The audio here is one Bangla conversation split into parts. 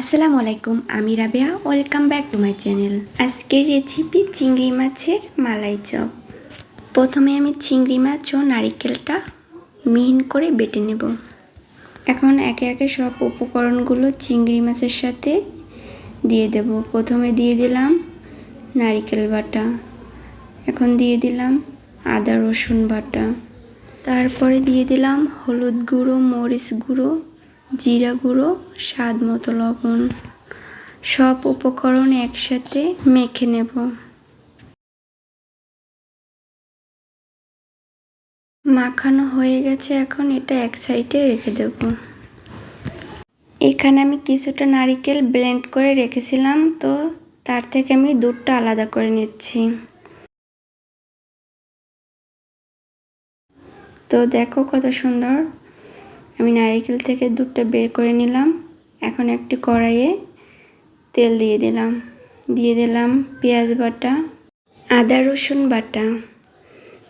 আসসালামু আলাইকুম, আমি Rabeya. Welcome back to my channel. আজকের রেসিপি চিংড়ি মাছের মালাই চপ। প্রথমে আমি চিংড়ি মাছ ও নারিকেলটা মিহিন করে বেটে নেব। এখন একে একে সব উপকরণগুলো চিংড়ি মাছের সাথে দিয়ে দেব। প্রথমে দিয়ে দিলাম নারিকেল বাটা, এখন দিয়ে দিলাম আদা রসুন বাটা, তারপরে দিয়ে দিলাম হলুদ গুঁড়ো, মরিচ গুঁড়ো, জিরা গুঁড়ো, স্বাদ মতো লবণ। সব উপকরণ একসাথে মেখে নেব। মাখানো হয়ে গেছে, এখন এটা এক সাইডে রেখে দেব। এখানে আমি কিছুটা নারকেল ব্লেন্ড করে রেখেছিলাম, তো তার থেকে আমি দুধটা আলাদা করে নিচ্ছি। তো দেখো কত সুন্দর আমি নারকেল থেকে দুধটা বের করে নিলাম। এখন একটি কড়াইয়ে তেল দিয়ে দিলাম পেঁয়াজ বাটা, আদা রসুন বাটা,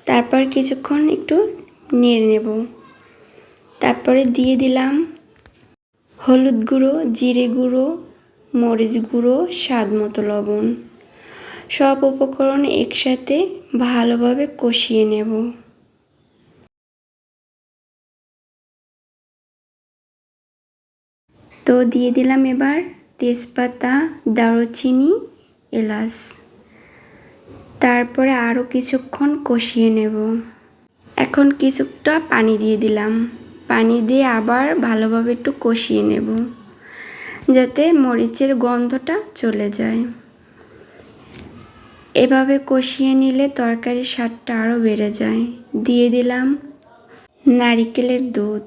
তারপর কিছুক্ষণ একটু নেড়ে নেব। তারপরে দিয়ে দিলাম হলুদ গুঁড়ো, জিরে গুঁড়ো, মরিচ গুঁড়ো, স্বাদ মতো লবণ। সব উপকরণ একসাথে ভালোভাবে কষিয়ে নেব। তো দিয়ে দিলাম এবার তেজপাতা, দারুচিনি, এলাচ। তারপরে আরও কিছুক্ষণ কষিয়ে নেব। এখন কিছুটা পানি দিয়ে দিলাম। পানি দিয়ে আবার ভালোভাবে একটু কষিয়ে নেব, যাতে মরিচের গন্ধটা চলে যায়। এভাবে কষিয়ে নিলে তরকারির স্বাদটা আরও বেড়ে যায়। দিয়ে দিলাম নারিকেলের দুধ।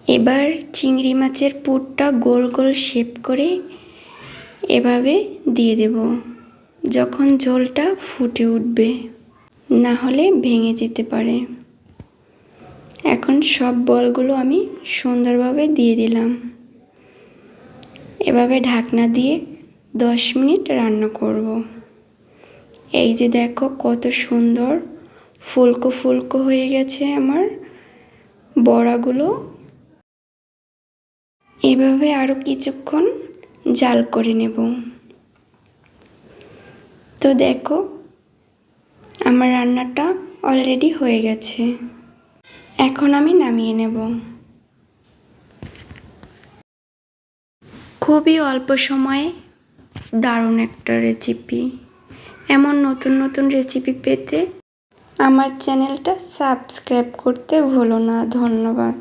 এবার চিংড়ি মাছের পুরটা গোল গোল শেপ করে এভাবে দিয়ে দেব, যখন ঝোলটা ফুটে উঠবে, না হলে ভেঙে যেতে পারে। এখন সব বলগুলো আমি সুন্দরভাবে দিয়ে দিলাম। এভাবে ঢাকনা দিয়ে 10 মিনিট রান্না করব। এই যে দেখো কত সুন্দর ফুলকো ফুলকো হয়ে গেছে আমার বড়াগুলো। এভাবে আরও কিছুক্ষণ জাল করে নেব। তো দেখো আমার রান্নাটা অলরেডি হয়ে গেছে। এখন আমি নামিয়ে নেব। খুবই অল্প সময়ে দারুণ একটা রেসিপি। এমন নতুন নতুন রেসিপি পেতে আমার চ্যানেলটা সাবস্ক্রাইব করতে ভুলো না। ধন্যবাদ।